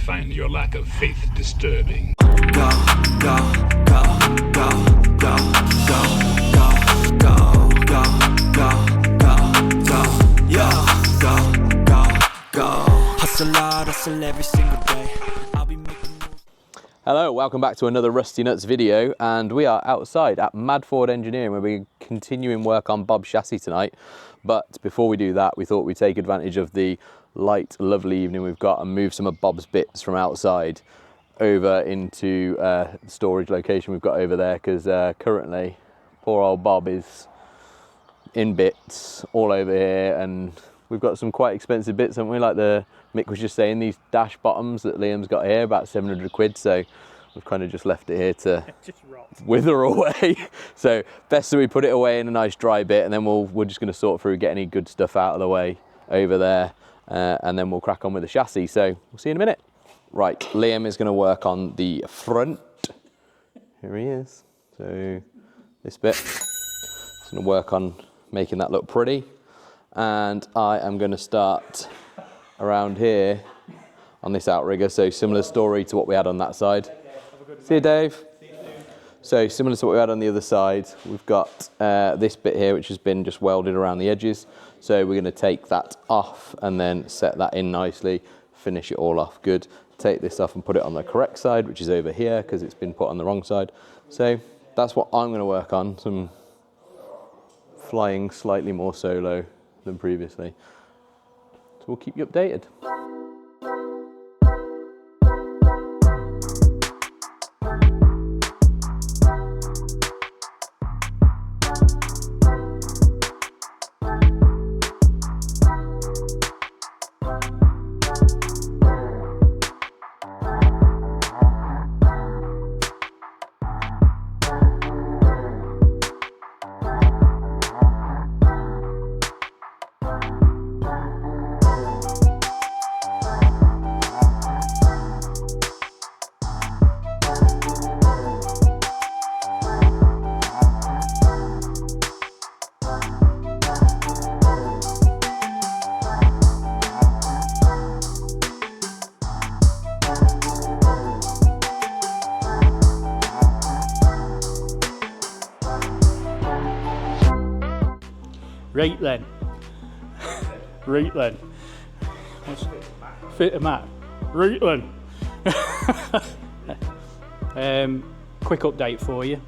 find your lack of faith disturbing. Go, go, go, go, go, go, go, go, go, go, go, go, yeah, go, go, go. Hustle hard, hustle every single day. I'll be making. Hello, welcome back to another Rusty Nuts video, and we are outside at Mad Ford Engineering where we're continuing work on Bob's chassis tonight. But before we do that, we thought we'd take advantage of the light, lovely evening we've got and move some of Bob's bits from outside over into the storage location we've got over there, because currently poor old Bob is in bits all over here, and we've got some quite expensive bits, haven't we? Like Mick was just saying, these dash bottoms that Liam's got here, about 700 quid, so we've kind of just left it here to just wither away. So best that we put it away in a nice dry bit, and then we're just going to sort through, get any good stuff out of the way over there, and then we'll crack on with the chassis. So we'll see you in a minute. Right, Liam is going to work on the front. Here he is. So this bit, he's going to work on making that look pretty, and I am going to start around here on this outrigger. So similar story to what we had on that side. See you, Dave. So similar to what we had on the other side, we've got this bit here which has been just welded around the edges. So we're going to take that off and then set that in nicely, finish it all off good. Take this off and put it on the correct side, which is over here because it's been put on the wrong side. So that's what I'm going to work on, some flying slightly more solo than previously. So we'll keep you updated. Right then. Right then. Fit a mat. Right then. Quick update for you.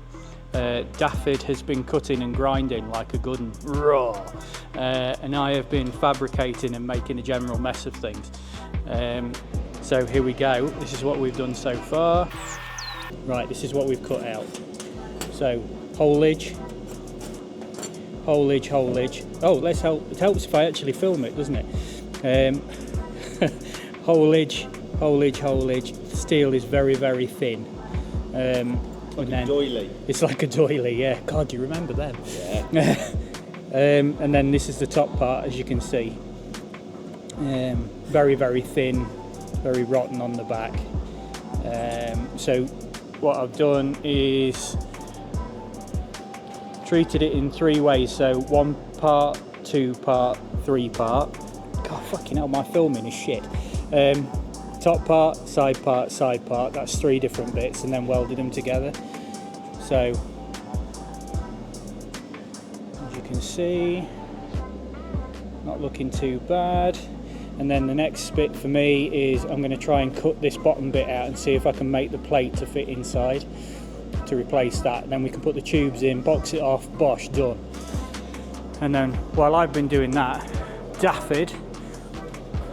Daffyd has been cutting and grinding like a good 'un, raw. And I have been fabricating and making a general mess of things. So here we go. This is what we've done so far. Right, this is what we've cut out. So, holage. Oh, let's help. It helps if I actually film it, doesn't it? Holage. Steel is very, very thin. Like a doily. It's like a doily, yeah. God, do you remember them? Yeah. And then this is the top part, as you can see. Very, very thin, very rotten on the back. So what I've done is treated it in 3 ways, so 1 part, 2 part, 3 part. God, fucking hell, my filming is shit. Top part, side part, that's 3 different bits, and then welded them together. So, as you can see, not looking too bad. And then the next bit for me is I'm going to try and cut this bottom bit out and see if I can make the plate to fit inside, to replace that. And then we can put the tubes in, box it off, bosh, done. And then while I've been doing that, Daffyd,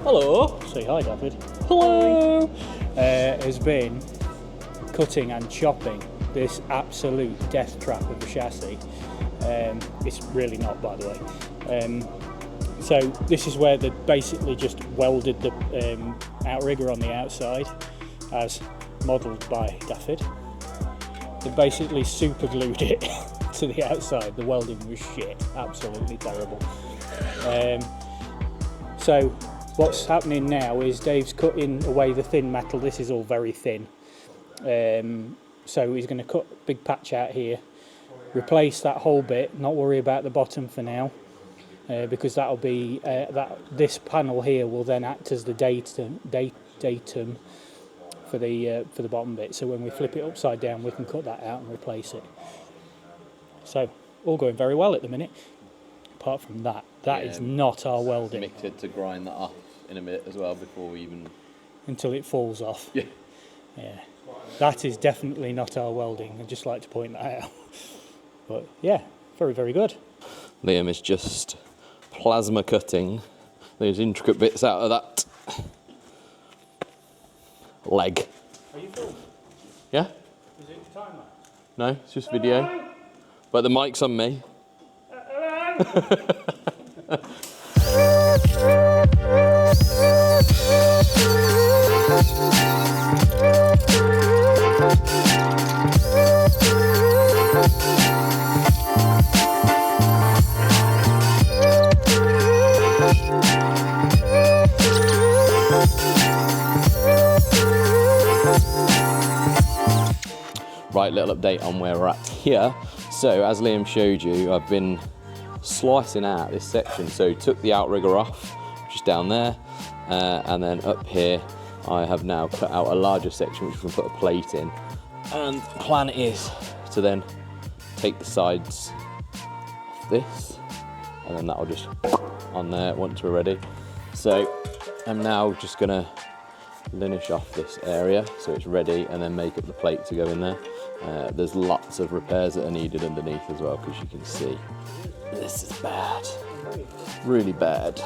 hello, say hi Daffyd, hello, has been cutting and chopping this absolute death trap of the chassis. It's really not, by the way. So this is where they basically just welded the outrigger on the outside, as modelled by Daffyd. They basically super glued it to the outside. The welding was shit, absolutely terrible. So what's happening now is Dave's cutting away the thin metal. This is all very thin. So he's going to cut a big patch out here, replace that whole bit, not worry about the bottom for now, because that'll be this panel here will then act as the datum for the bottom bit, so when we flip it upside down we can cut that out and replace it. So all going very well at the minute. Apart from that is not our welding. Mixed to grind that off in a minute as well before we even... Until it falls off. Yeah. Yeah. That is definitely not our welding. I'd just like to point that out. But yeah, very, very good. Liam is just plasma cutting those intricate bits out of that leg. Are you filming? Yeah? Is it timer? No, it's just video. Hello? But the mic's on me. Right, little update on where we're at here. So as Liam showed you, I've been slicing out this section. So took the outrigger off, which is down there, and then up here I have now cut out a larger section which we can put a plate in. And the plan is to then take the sides off this, and then that'll just on there once we're ready. So I'm now just gonna linish off this area so it's ready, and then make up the plate to go in there. There's lots of repairs that are needed underneath as well, because you can see this is bad, really bad.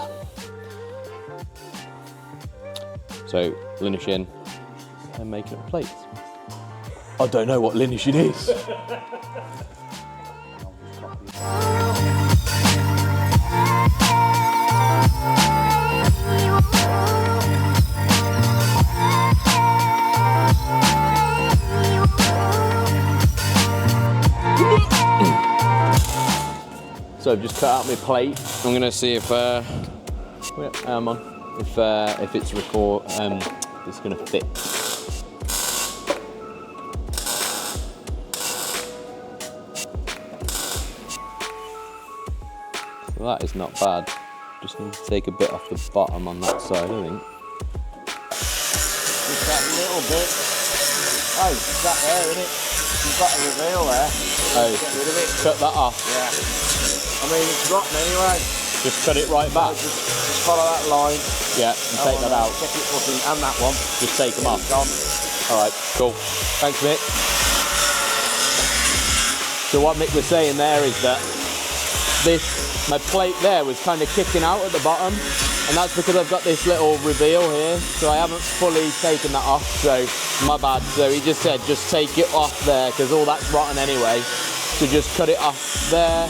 So linishing and making up plates. I don't know what linishing is. So I've just cut out my plate. I'm gonna see if if it's it's gonna fit. So that is not bad. Just need to take a bit off the bottom on that side, I think. Just that little bit. Oh, it's that there, isn't it? You've got a reveal there. Oh, Get rid of it. cut that off. Yeah. I mean, it's rotten anyway. Just cut it right back. Just follow that line. Yeah, and take that out. Check it footing and that one. Just take them off. Gone. All right, cool. Thanks, Mick. So what Mick was saying there is that my plate there was kind of kicking out at the bottom, and that's because I've got this little reveal here, so I haven't fully taken that off, so my bad. So he just said just take it off there, because all that's rotten anyway. So just cut it off there,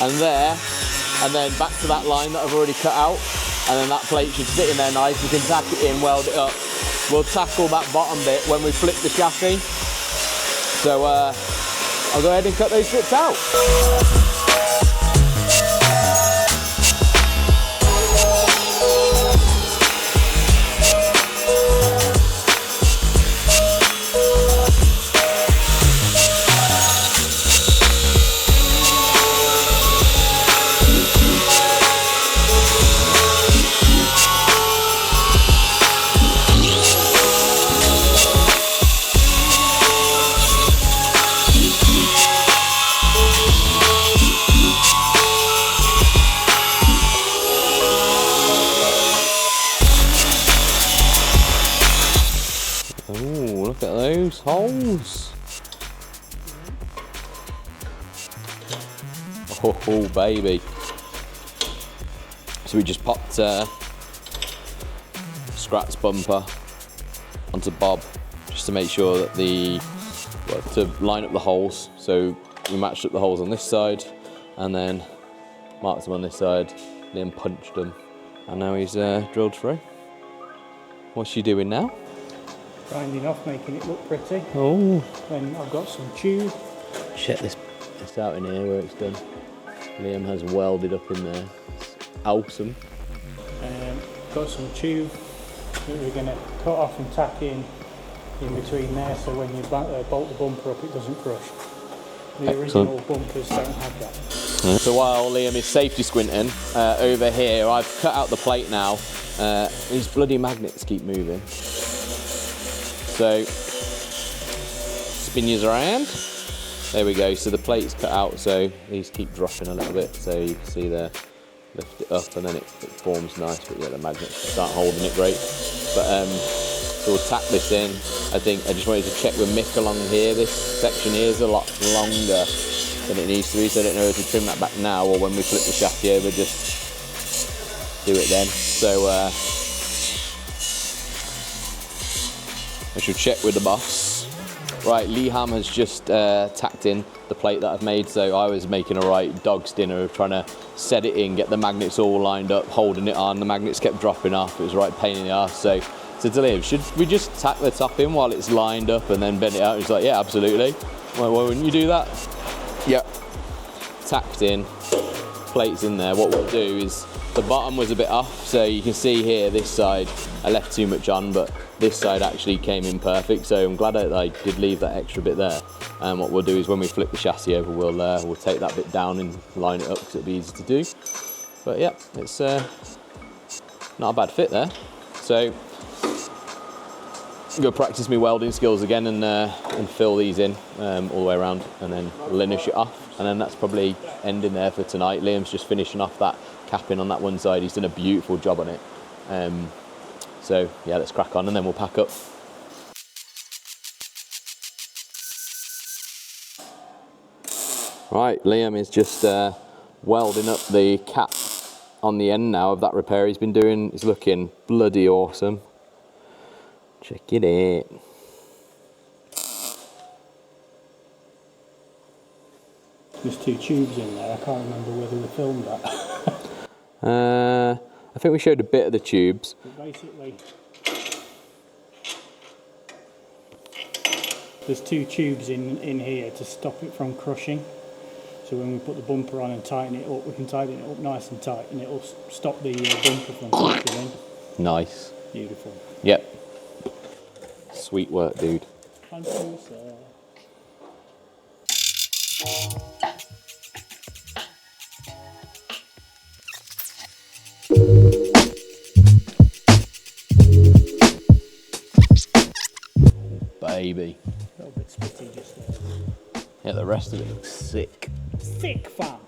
and then back to that line that I've already cut out, and then that plate should sit in there nice. We can tack it in, weld it up. We'll tackle that bottom bit when we flip the chassis. So I'll go ahead and cut those bits out. Look at those holes. Oh baby. So we just popped Scrat's bumper onto Bob just to make sure that to line up the holes. So we matched up the holes on this side and then marked them on this side, then punched them, and now he's drilled through. What's she doing now? Grinding off, making it look pretty. Oh. Then I've got some tube. Check this out in here where it's done. Liam has welded up in there. It's awesome. Got some tube that we're going to cut off and tack in between there, so when you bolt the bumper up it doesn't crush. The original bumpers don't have that. So while Liam is safety squinting over here, I've cut out the plate now. These bloody magnets keep moving. So spin yours around. There we go. So the plate's cut out, so these keep dropping a little bit. So you can see there, lift it up and then it forms nice. But yeah, the magnets just aren't holding it great. But so we'll tack this in. I just wanted to check with Mick along here. This section here is a lot longer than it needs to be, so I don't know if we trim that back now or when we flip the chassis over, just do it then. So I should check with the boss. Right, Liam has just tacked in the plate that I've made, so I was making a right dog's dinner of trying to set it in, get the magnets all lined up, holding it on. The magnets kept dropping off. It was a right pain in the arse. So to Liam, should we just tack the top in while it's lined up and then bend it out? He's like, yeah, absolutely. Why wouldn't you do that? Yep. Tacked in, plates in there. What we'll do is, the bottom was a bit off, so you can see here, this side, I left too much on, but this side actually came in perfect, so I'm glad I did leave that extra bit there. And what we'll do is when we flip the chassis over, we'll take that bit down and line it up because it'll be easy to do. But yeah, it's not a bad fit there. So I'm gonna practice my welding skills again and fill these in all the way around and then linish it off. And then that's probably ending there for tonight. Liam's just finishing off that capping on that one side. He's done a beautiful job on it. So yeah, let's crack on and then we'll pack up. Right, Liam is just welding up the cap on the end now of that repair he's been doing. It's looking bloody awesome. Check it out. There's 2 tubes in there. I can't remember whether we filmed that. I think we showed a bit of the tubes. But basically, there's 2 tubes in here to stop it from crushing. So when we put the bumper on and tighten it up, we can tighten it up nice and tight, and it'll stop the bumper from crushing in. Nice. Beautiful. Yep. Sweet work, dude. Thank you, sir. Baby. A little bit spitty just there. Yeah, the rest of it looks sick. Sick fam.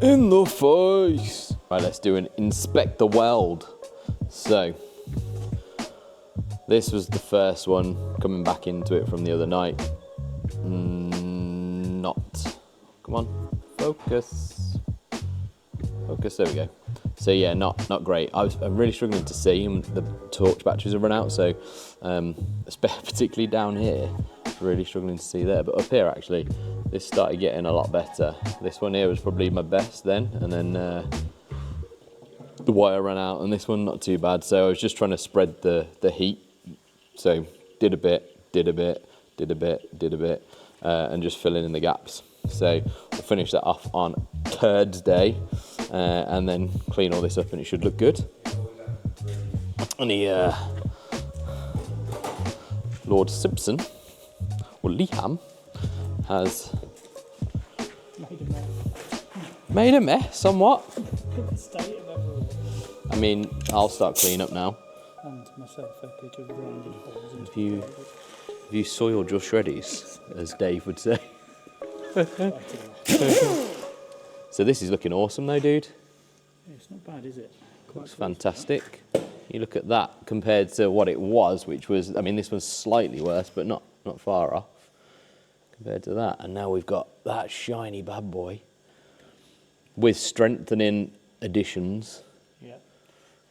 In the face! Right, let's do an inspect the weld. So, this was the first one coming back into it from the other night. Come on, focus. Focus, there we go. So yeah, not great. I'm really struggling to see, and the torch batteries have run out, so particularly down here, really struggling to see there. But up here actually, this started getting a lot better. This one here was probably my best then, and then the wire ran out, and this one not too bad. So I was just trying to spread the heat. So did a bit, and just filling in the gaps. So we'll finish that off on Thursday, and then clean all this up, and it should look good. And Lord Simpson, or Liam, has made a mess somewhat. I mean, I'll start cleaning up now. And myself, I could have grinded holes into Have you soiled your shreddies, as Dave would say? So this is looking awesome though, dude. Yeah, it's not bad, is it? Looks fantastic. You look at that compared to what it was, which was, I mean, this one's slightly worse, but not far off compared to that. And now we've got that shiny bad boy with strengthening additions. Yeah,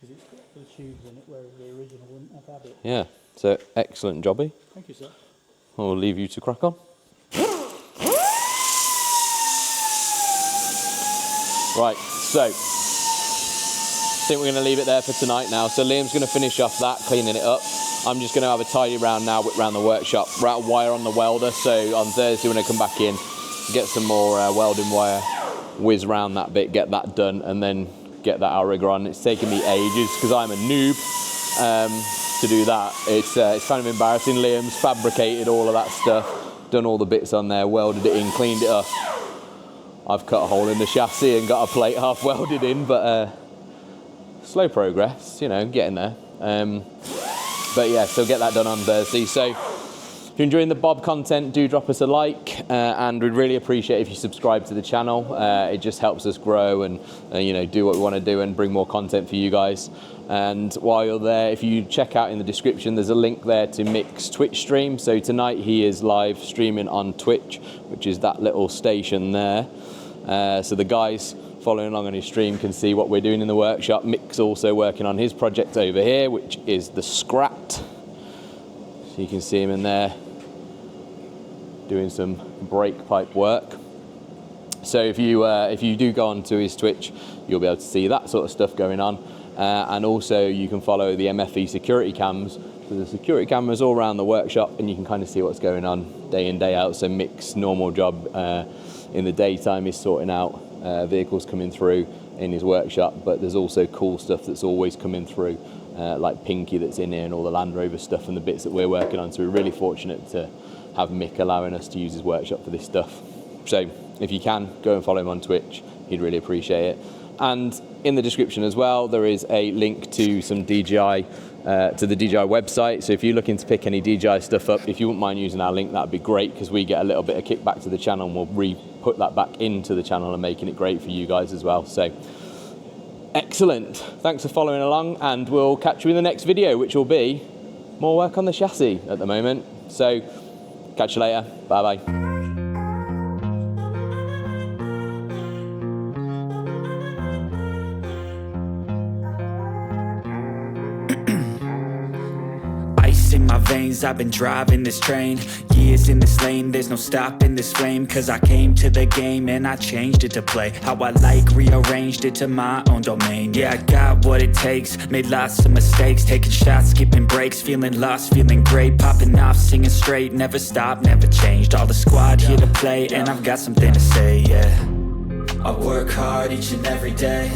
because it's got the tubes in it where the original wouldn't have had it. Yeah, so excellent jobby. Thank you, sir. I'll leave you to crack on. Right, so I think we're going to leave it there for tonight now. So Liam's going to finish off that, cleaning it up. I'm just going to have a tidy round now, whip round the workshop, route wire on the welder. So on Thursday when I come back in, get some more welding wire, whiz round that bit, get that done, and then get that Outrigger on. It's taken me ages because I'm a noob to do that. It's kind of embarrassing. Liam's fabricated all of that stuff, done all the bits on there, welded it in, cleaned it up. I've cut a hole in the chassis and got a plate half welded in, but slow progress, you know, getting there. But yeah, so get that done on Thursday. So if you're enjoying the Bob content, do drop us a like, and we'd really appreciate if you subscribe to the channel. It just helps us grow and you know, do what we want to do and bring more content for you guys. And while you're there, if you check out in the description, there's a link there to Mick's Twitch stream. So tonight he is live streaming on Twitch, which is that little station there. So the guys following along on his stream can see what we're doing in the workshop. Mick's also working on his project over here, which is the Scrat. So you can see him in there doing some brake pipe work. So if you do go onto his Twitch, you'll be able to see that sort of stuff going on. And also you can follow the MFE security cams. So the security cameras all around the workshop, and you can kind of see what's going on day in, day out. So Mick's normal job in the daytime is sorting out vehicles coming through in his workshop, but there's also cool stuff that's always coming through, like Pinky that's in here and all the Land Rover stuff and the bits that we're working on. So we're really fortunate to have Mick allowing us to use his workshop for this stuff. So if you can, go and follow him on Twitch, he'd really appreciate it. And in the description as well, there is a link to some DJI, to the DJI website. So if you're looking to pick any DJI stuff up, if you wouldn't mind using our link, that'd be great, because we get a little bit of kickback to the channel, and we'll put that back into the channel and making it great for you guys as well. So excellent. Thanks for following along, and we'll catch you in the next video, which will be more work on the chassis at the moment. So catch you later. Bye bye. In my veins, I've been driving this train, years in this lane, there's no stopping this flame, cause I came to the game and I changed it to play how I like, rearranged it to my own domain. Yeah, I got what it takes, made lots of mistakes, taking shots, skipping breaks, feeling lost, feeling great, popping off, singing straight, never stopped, never changed, all the squad here to play, and I've got something to say, yeah. I work hard each and every day,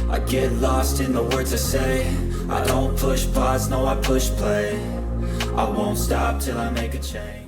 I get lost in the words I say, I don't push pause, no I push play, I won't stop till I make a change.